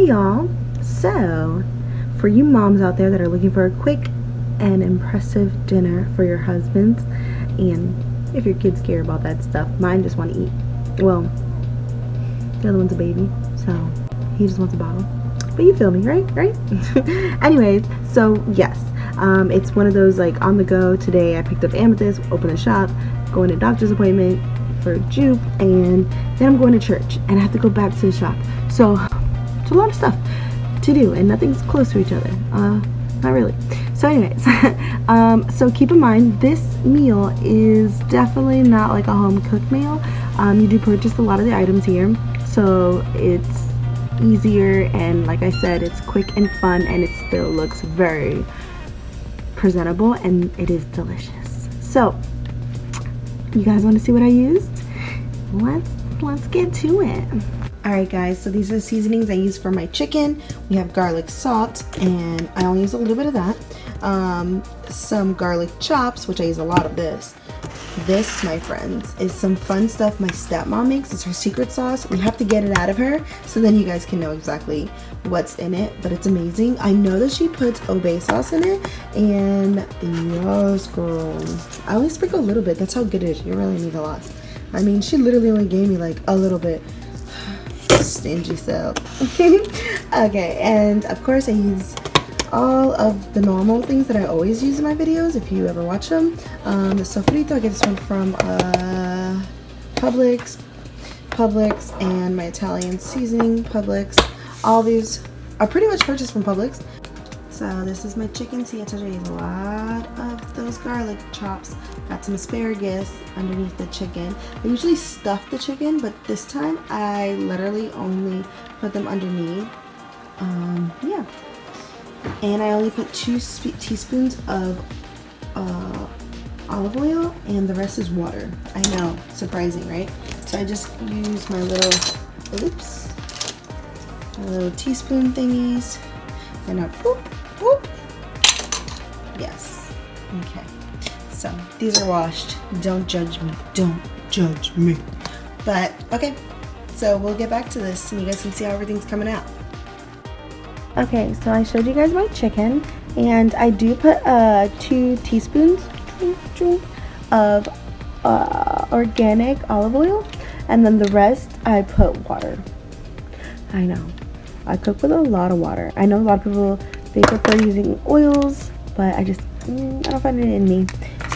Hey y'all, so for you moms out there that are looking for a quick and impressive dinner for your husbands, and if your kids care about that stuff, mine just want to eat. Well, the other one's a baby, so he just wants a bottle. But you feel me, right? Anyways, so yes, it's one of those like on the go. Today I picked up Amethyst, opened a shop, going to doctor's appointment for Jupe, and then I'm going to church and I have to go back to the shop. So it's a lot of stuff to do and nothing's close to each other. Not really. So anyways, so keep in mind this meal is definitely not like a home cooked meal. You do purchase a lot of the items here, so it's easier, and like I said, it's quick and fun, and it still looks very presentable, and it is delicious. So you guys want to see what I used? Let's get to it. Alright guys, so these are the seasonings I use for my chicken. We have garlic salt, and I only use a little bit of that. Some garlic chops, which I use a lot of this. This, my friends, is some fun stuff my stepmom makes. It's her secret sauce. We have to get it out of her so then you guys can know exactly what's in it, but it's amazing. I know that she puts obey sauce in it, and yes, girl. I only sprinkle a little bit. That's how good it is. You really need a lot. I mean, she literally only gave me like a little bit. Stingy self. Okay, and of course I use all of the normal things that I always use in my videos if you ever watch them. The sofrito, I get this one from Publix, and my Italian seasoning, Publix. All these are pretty much purchased from Publix. So this is my chicken. See, I told you I use a lot of those garlic chops. Got some asparagus underneath the chicken. I usually stuff the chicken, but this time I literally only put them underneath. Yeah. And I only put 2 teaspoons of olive oil, and the rest is water. I know, surprising, right? So I just use my little teaspoon thingies, and I boop, boop. Yes. Okay. So these are washed. Don't judge me. Don't judge me. But okay. So we'll get back to this, and you guys can see how everything's coming out. Okay, so I showed you guys my chicken, and I do put 2 teaspoons of organic olive oil, and then the rest I put water. I know, I cook with a lot of water. I know a lot of people, they prefer using oils, but I don't find it in me.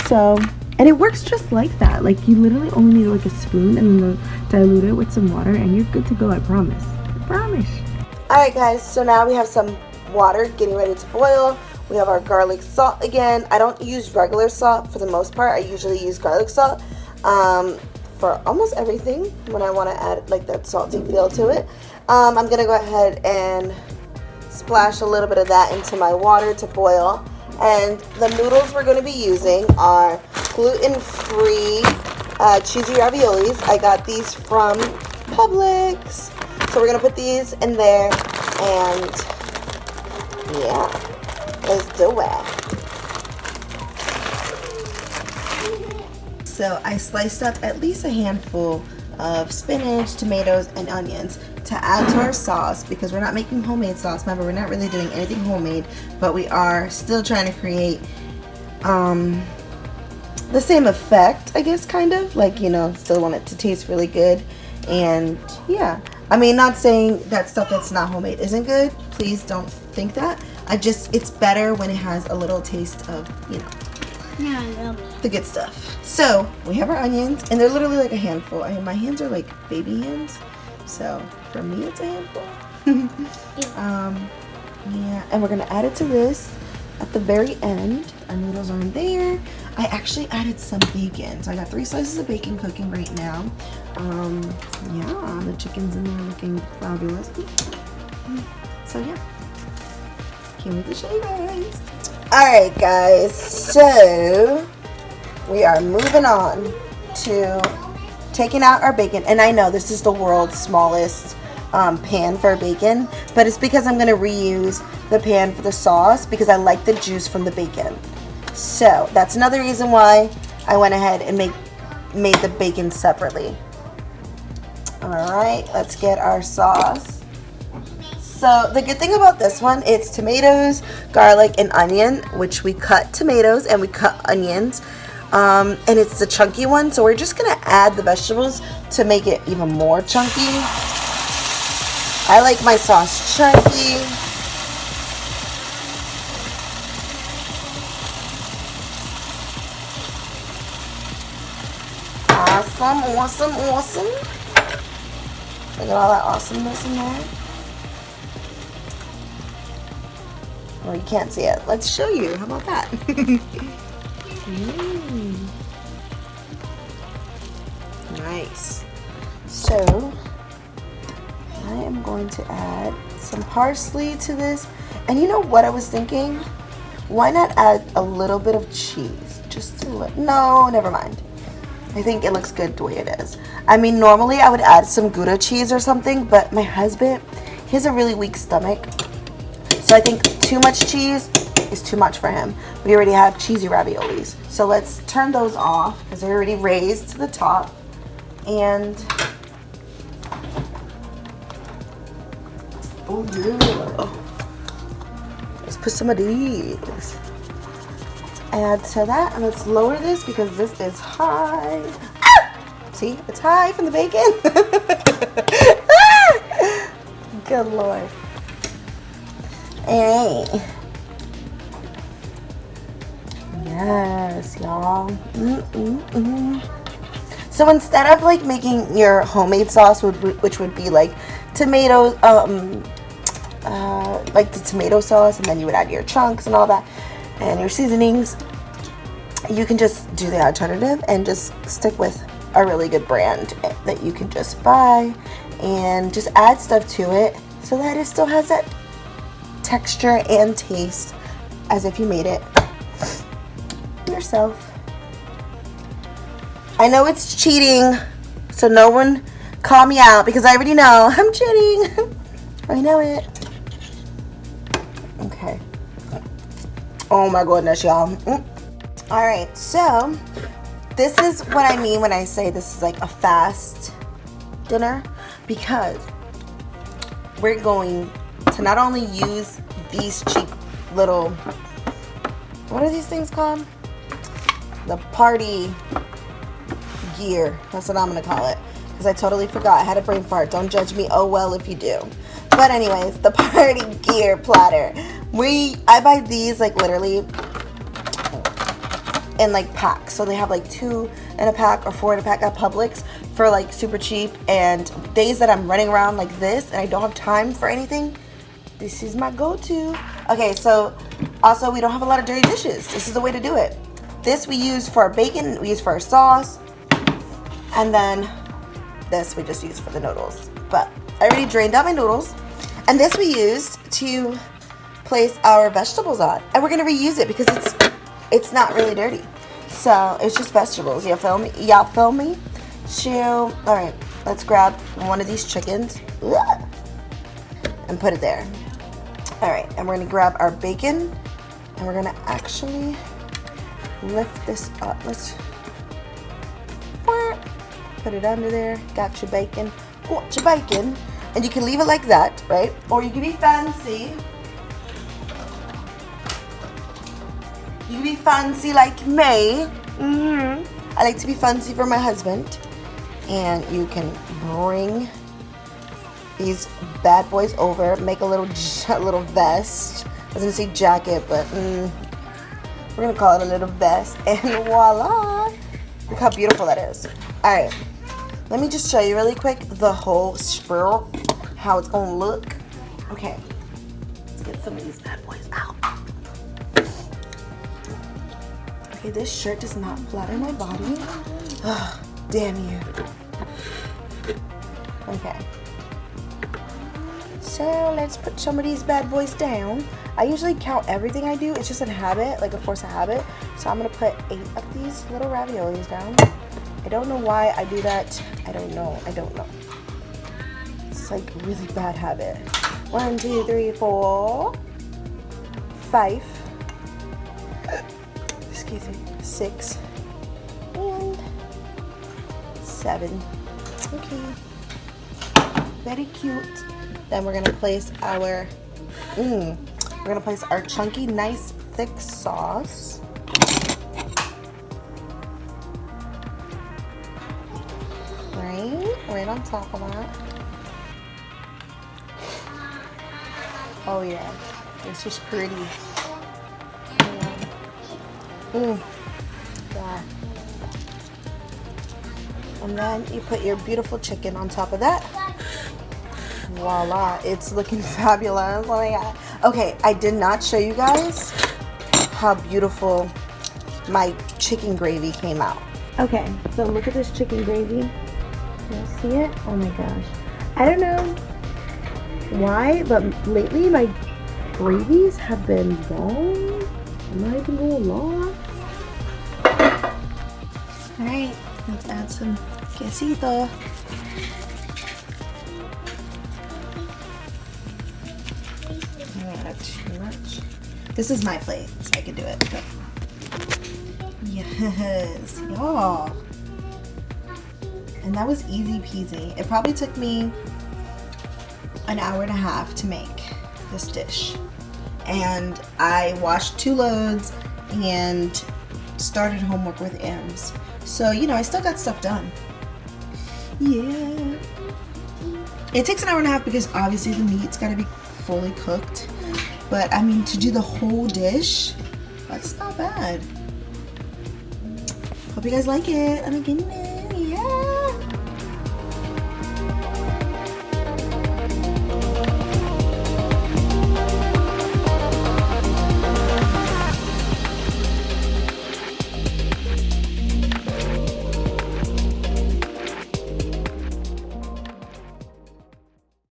So, and it works just like that. Like, you literally only need like a spoon, and then dilute it with some water, and you're good to go. I promise. I promise. Alright guys, so now we have some water getting ready to boil. We have our garlic salt again. I don't use regular salt for the most part. I usually use garlic salt for almost everything when I want to add like that salty feel to it. I'm going to go ahead and splash a little bit of that into my water to boil. And the noodles we're going to be using are gluten-free cheesy raviolis. I got these from Publix. So we're going to put these in there, and yeah, let's do it. So I sliced up at least a handful of spinach, tomatoes, and onions to add to our sauce, because we're not making homemade sauce. Remember, we're not really doing anything homemade, but we are still trying to create the same effect, I guess, kind of. Like, you know, still want it to taste really good. And yeah, I mean, not saying that stuff that's not homemade isn't good. Please don't think that. It's better when it has a little taste of, you know, the good stuff. So we have our onions, and they're literally like a handful. I mean, my hands are like baby hands, so for me it's a handful. Yeah, and we're gonna add it to this at the very end. Our noodles are in there. I actually added some bacon, so I got 3 slices of bacon cooking right now. Yeah, the chicken's in there looking fabulous. So yeah, can't wait to show you guys. Alright guys, so we are moving on to taking out our bacon. And I know this is the world's smallest pan for bacon, but it's because I'm going to reuse the pan for the sauce, because I like the juice from the bacon. So that's another reason why I went ahead and made the bacon separately. Alright, let's get our sauce So the good thing about this one, it's tomatoes, garlic, and onion, which we cut tomatoes and we cut onions. And it's the chunky one, so we're just gonna add the vegetables to make it even more chunky. I like my sauce chunky. Awesome. Look at all that awesomeness in there. Well, you can't see it. Let's show you. How about that? Nice. So, I am going to add some parsley to this. And you know what I was thinking? Why not add a little bit of cheese? Just a little. No, never mind. I think it looks good the way it is. I mean, normally I would add some Gouda cheese or something, but my husband, he has a really weak stomach. So I think too much cheese is too much for him. We already have cheesy raviolis. So let's turn those off because they're already raised to the top. And, oh yeah. Let's put some of these. Add to that, and let's lower this because this is high. Ah! See, it's high from the bacon. Ah! Good Lord. Hey. Yes, y'all. So instead of like making your homemade sauce, which would be like tomatoes, like the tomato sauce, and then you would add your chunks and all that, and your seasonings, you can just do the alternative and just stick with a really good brand that you can just buy and just add stuff to it so that it still has that texture and taste as if you made it yourself. I know it's cheating, so no one call me out because I already know I'm cheating. I know it. Okay. Oh my goodness, y'all. All right, so this is what I mean when I say this is like a fast dinner, because we're going to not only use these cheap little, what are these things called? The party gear. That's what I'm gonna call it, because I totally forgot. I had a brain fart. Don't judge me. Oh well if you do. But anyways, the party gear platter. I buy these like literally in like packs. So they have like 2 in a pack or 4 in a pack at Publix for like super cheap. And days that I'm running around like this and I don't have time for anything, this is my go-to. Okay, so also we don't have a lot of dirty dishes. This is the way to do it. This we use for our bacon, we use for our sauce, and then this we just use for the noodles. But I already drained out my noodles, and this we used to place our vegetables on, and we're gonna reuse it because it's not really dirty. So it's just vegetables. You feel me? Y'all feel me? Chill. All right, let's grab one of these chickens and put it there. All right, and we're gonna grab our bacon, and we're gonna actually lift this up. Let's put it under there. Got your bacon. Got your bacon. And you can leave it like that, right? Or you can be fancy. You can be fancy like me. I like to be fancy for my husband. And you can bring these bad boys over. Make a little vest. I was gonna say jacket, but we're gonna call it a little vest. And voila! Look how beautiful that is. All right, let me just show you really quick the whole spiral, how it's gonna look. Okay, let's get some of these bad boys out. Okay, this shirt does not flatter my body. Oh, damn you. Okay. So let's put some of these bad boys down. I usually count everything I do. It's just a habit, like a force of habit. So I'm gonna put 8 of these little raviolis down. I don't know why I do that. I don't know. It's like a really bad habit. 1, 2, 3, 4, 5. Excuse me. 6 and 7. Okay. Very cute. Then we're gonna place our chunky, nice, thick sauce. Right on top of that. Oh yeah, it's just pretty. Yeah. And then you put your beautiful chicken on top of that. Voila, it's looking fabulous. Oh my god. Okay, I did not show you guys how beautiful my chicken gravy came out. Okay, so look at this chicken gravy. You'll see it? Oh my gosh. I don't know why, but lately my gravies have been long. I'm not even going long. Alright, let's add some quesito. I don't have too much. This is my plate, so I can do it. But yes, y'all. And that was easy peasy. It probably took me an hour and a half to make this dish. And I washed 2 loads and started homework with Ems. So, you know, I still got stuff done. Yeah. It takes an hour and a half because obviously the meat's gotta be fully cooked. But I mean, to do the whole dish, that's not bad. Hope you guys like it. I'm getting it. Yeah.